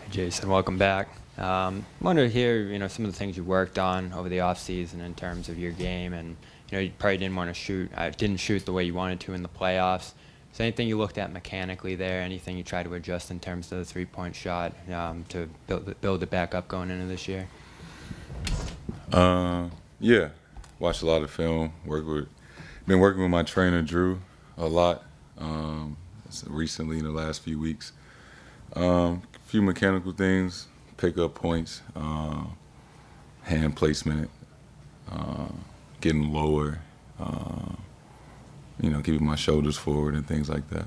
Jason, welcome back. Wanted to hear, some of the things you worked on over the off season in terms of your game, and you probably didn't want to didn't shoot the way you wanted to in the playoffs. So anything you looked at mechanically there? Anything you tried to adjust in terms of the three-point shot to build it back up going into this year? Yeah, watched a lot of film. Been working with my trainer Drew a lot recently in the last few weeks. A few mechanical things, pick up points, hand placement, getting lower, keeping my shoulders forward and things like that.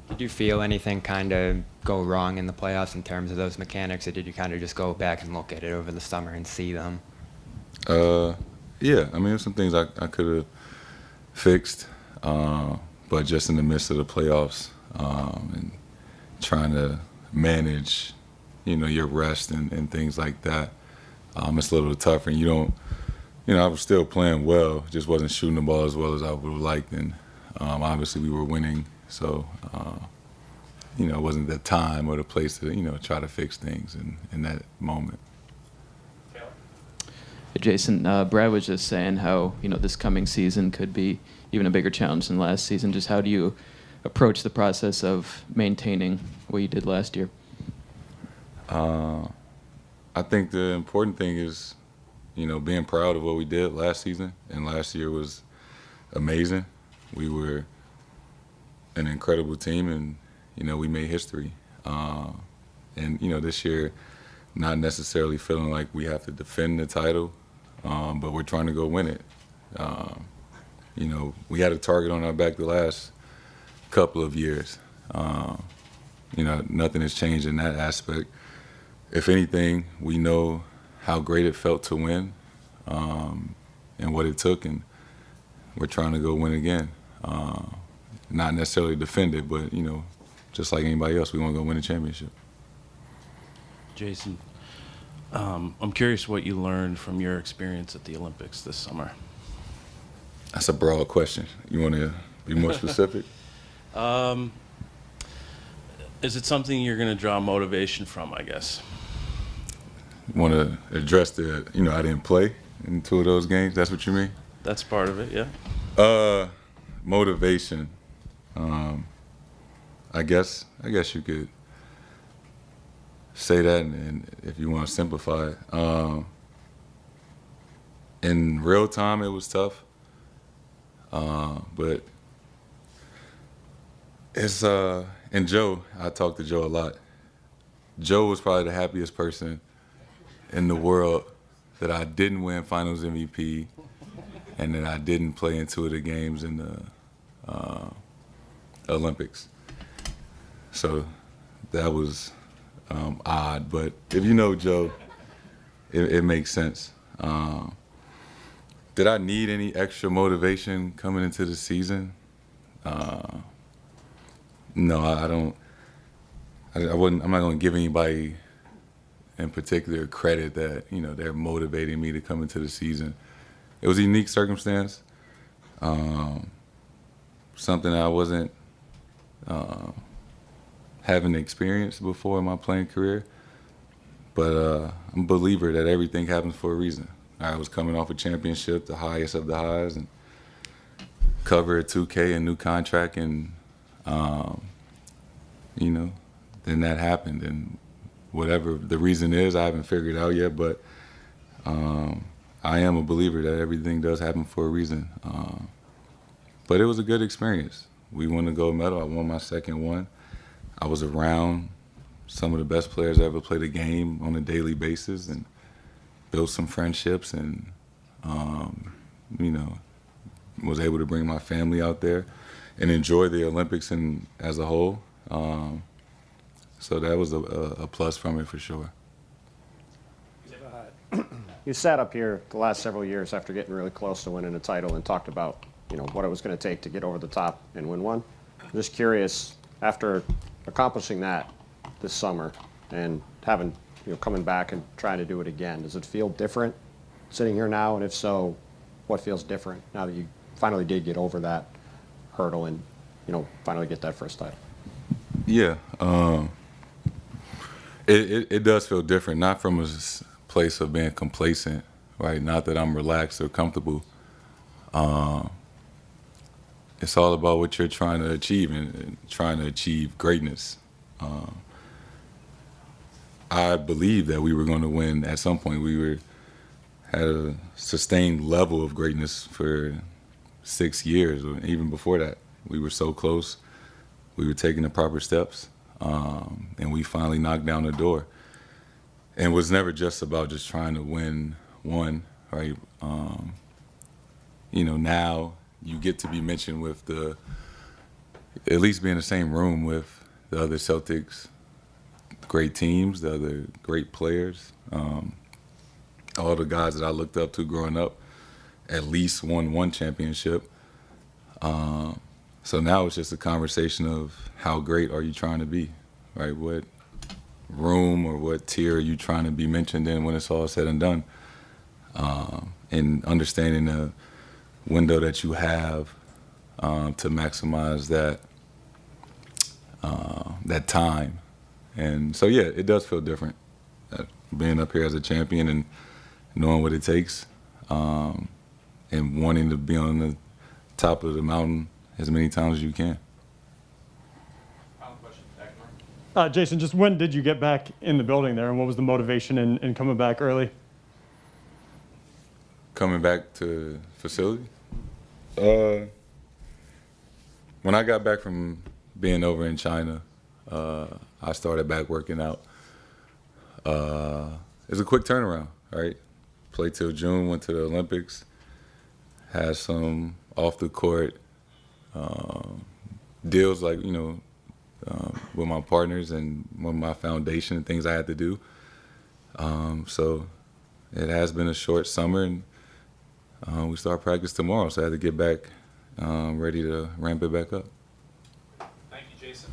Did you feel anything kind of go wrong in the playoffs in terms of those mechanics, or did you kind of just go back and look at it over the summer and see them? Yeah, there's some things I could have fixed, but just in the midst of the playoffs and trying to manage, your rest and things like that, it's a little tougher. And I was still playing well, just wasn't shooting the ball as well as I would have liked. And obviously we were winning, so it wasn't the time or the place to try to fix things in that moment. Hey, Jason, Brad was just saying how this coming season could be even a bigger challenge than last season. Just how do you approach the process of maintaining what you did last year? I think the important thing is, being proud of what we did last season. And last year was amazing. We were an incredible team, and we made history. And this year, not necessarily feeling like we have to defend the title, but we're trying to go win it. We had a target on our back the last couple of years. Nothing has changed in that aspect. If anything, we know how great it felt to win and what it took, and we're trying to go win again. Not necessarily defend it, but, just like anybody else, we want to go win a championship. Jason, I'm curious what you learned from your experience at the Olympics this summer. That's a broad question. You want to be more specific? Is it something you're going to draw motivation from, I guess? You want to address the, I didn't play in 2 of those games? That's what you mean? That's part of it, yeah. Motivation. I guess you could say that, and if you want to simplify it. In real time, it was tough. But it's, and Joe, I talk to Joe a lot. Joe was probably the happiest person in the world that I didn't win Finals MVP and that I didn't play in 2 of the games in the Olympics. So that was odd, but if you know Joe, it makes sense. Did I need any extra motivation coming into the season? No, I don't. I'm not going to give anybody in particular credit that they're motivating me to come into the season. It was a unique circumstance, something I wasn't having experienced before in my playing career. But I'm a believer that everything happens for a reason. I was coming off a championship, the highest of the highs, and cover a 2K, a new contract, and then that happened. And whatever the reason is, I haven't figured out yet, but I am a believer that everything does happen for a reason. But it was a good experience. We won the gold medal. I won my second one. I was around some of the best players that ever played a game on a daily basis and built some friendships, and was able to bring my family out there and enjoy the Olympics as a whole. So that was a plus from it for sure. You sat up here the last several years after getting really close to winning a title and talked about what it was going to take to get over the top and win one. I'm just curious, after accomplishing that this summer and having coming back and trying to do it again, does it feel different sitting here now? And if so, what feels different now that you finally did get over that hurdle and finally get that first title? Yeah, It does feel different, not from a place of being complacent, right? Not that I'm relaxed or comfortable. It's all about what you're trying to achieve and trying to achieve greatness. I believe that we were going to win at some point. Had a sustained level of greatness for 6 years, or even before that. We were so close. We were taking the proper steps, and we finally knocked down the door. And it was never just about just trying to win one, right? Now you get to be mentioned with at least be in the same room with the other Celtics, great teams, the other great players. All the guys that I looked up to growing up at least won one championship. So now it's just a conversation of how great are you trying to be, right? What room or what tier are you trying to be mentioned in when it's all said and done? And understanding the window that you have to maximize that time. And so, yeah, it does feel different being up here as a champion and knowing what it takes, and wanting to be on the top of the mountain as many times as you can. Final question, back to Jayson, just when did you get back in the building there, and what was the motivation in coming back early? Coming back to facility? When I got back from being over in China, I started back working out. It's a quick turnaround, right? Played till June, went to the Olympics, had some off the court deals like, with my partners and with my foundation and things I had to do. So it has been a short summer, and we start practice tomorrow, so I had to get back ready to ramp it back up. Thank you, Jayson.